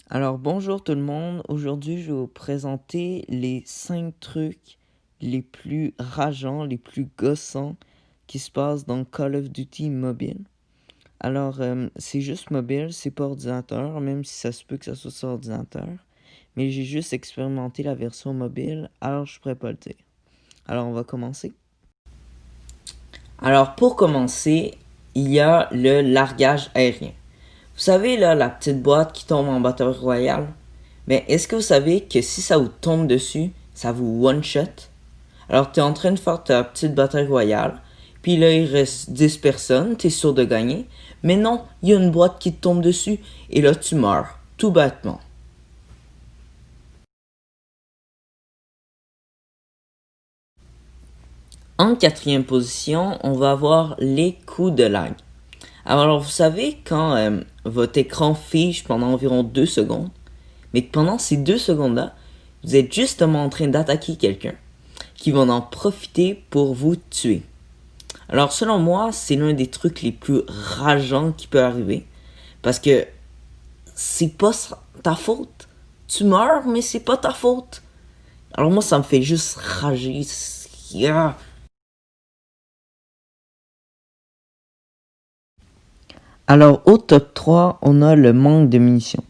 Alors bonjour tout le monde, aujourd'hui je vais vous présenter les 5 trucs les plus rageants, les plus gossants qui se passent dans Call of Duty mobile. Alors c'est juste mobile, c'est pas ordinateur, même si ça se peut que ça soit sur ordinateur. Mais j'ai juste expérimenté la version mobile, alors je pourrais pas le dire. Alors on va commencer. Alors pour commencer, il y a le largage aérien. Vous savez là, la petite boîte qui tombe en Battle Royale? Mais est-ce que vous savez que si ça vous tombe dessus, ça vous one-shot? Alors, tu es en train de faire ta petite bataille royale, puis là, il reste 10 personnes, tu es sûr de gagner. Mais non, il y a une boîte qui te tombe dessus, et là, tu meurs, tout bêtement. En quatrième position, on va avoir les coups de lag. Alors, vous savez, quand votre écran fige pendant environ 2 secondes, mais que pendant ces 2 secondes-là, vous êtes justement en train d'attaquer quelqu'un qui va en profiter pour vous tuer. Alors selon moi, c'est l'un des trucs les plus rageants qui peut arriver. Parce que c'est pas ta faute. Tu meurs, mais c'est pas ta faute. Alors moi, ça me fait juste rager. Yeah. Alors au top 3, on a le manque de munitions.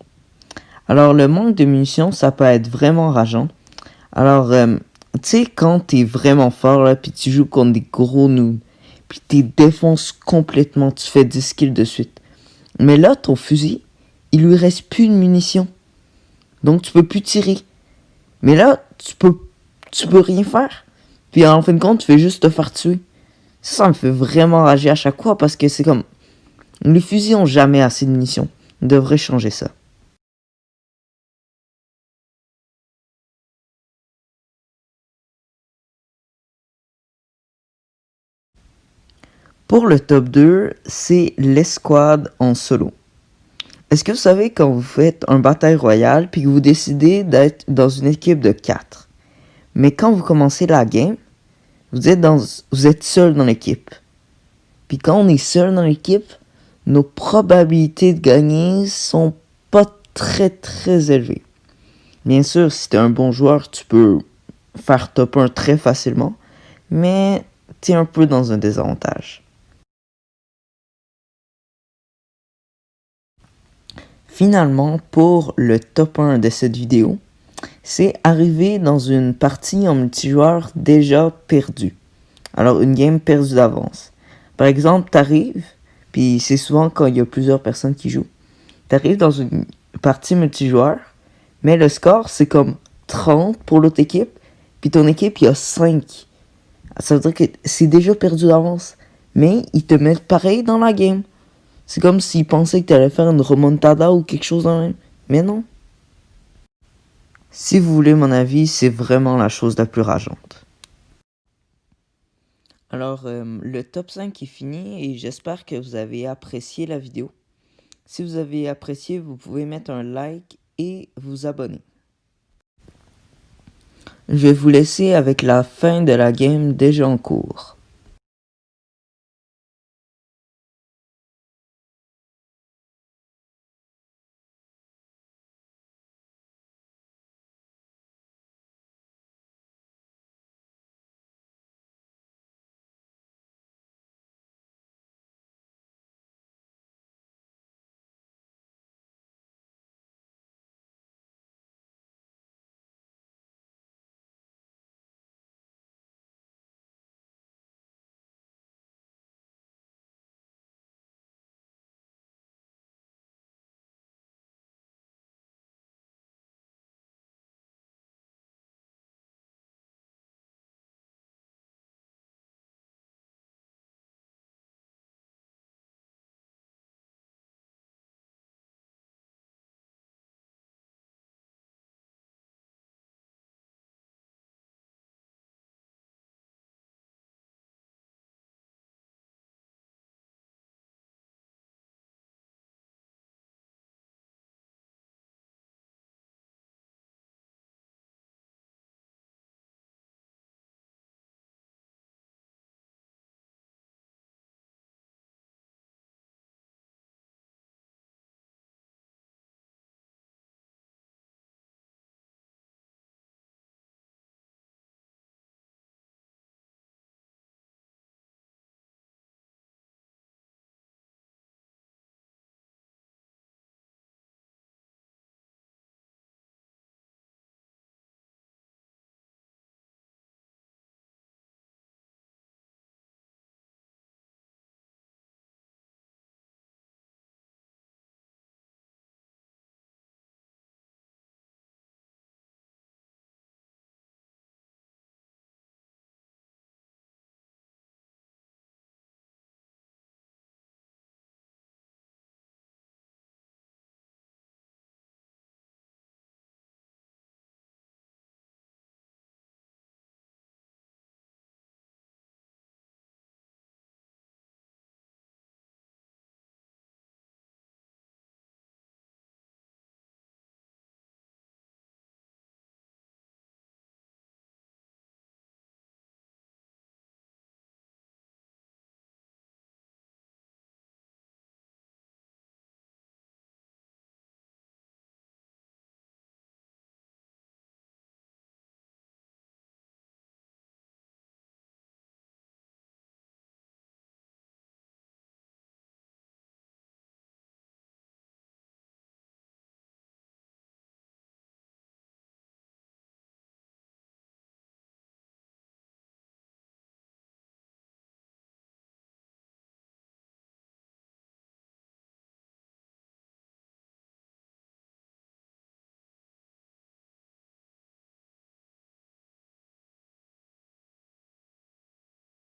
Alors le manque de munitions, ça peut être vraiment rageant. Alors, tu sais, quand t'es vraiment fort, là, puis tu joues contre des gros noobs, puis t'es défonces complètement, tu fais 10 kills de suite. Mais là, ton fusil, il lui reste plus de munitions. Donc tu peux plus tirer. Mais là, tu peux rien faire. Puis en fin de compte, tu fais juste te faire tuer. Ça me fait vraiment rager à chaque fois parce que c'est comme... Les fusils ont jamais assez de munitions. On devrait changer ça. Pour le top 2, c'est l'escouade en solo. Est-ce que vous savez quand vous faites un bataille royale puis que vous décidez d'être dans une équipe de 4, mais quand vous commencez la game, vous êtes seul dans l'équipe. Puis quand on est seul dans l'équipe, nos probabilités de gagner sont pas très élevées. Bien sûr, si t'es un bon joueur, tu peux faire top 1 très facilement, mais t'es un peu dans un désavantage. Finalement, pour le top 1 de cette vidéo, c'est arriver dans une partie en multijoueur déjà perdue. Alors, une game perdue d'avance. Par exemple, t'arrives, puis c'est souvent quand il y a plusieurs personnes qui jouent. T'arrives dans une partie multijoueur, mais le score c'est comme 30 pour l'autre équipe, puis ton équipe il y a 5. Ça veut dire que c'est déjà perdu d'avance. Mais ils te mettent pareil dans la game. C'est comme s'ils pensaient que t'allais faire une remontada ou quelque chose dans le même. Mais non. Si vous voulez mon avis, c'est vraiment la chose la plus rageante. Alors, le top 5 est fini et j'espère que vous avez apprécié la vidéo. Si vous avez apprécié, vous pouvez mettre un like et vous abonner. Je vais vous laisser avec la fin de la game déjà en cours.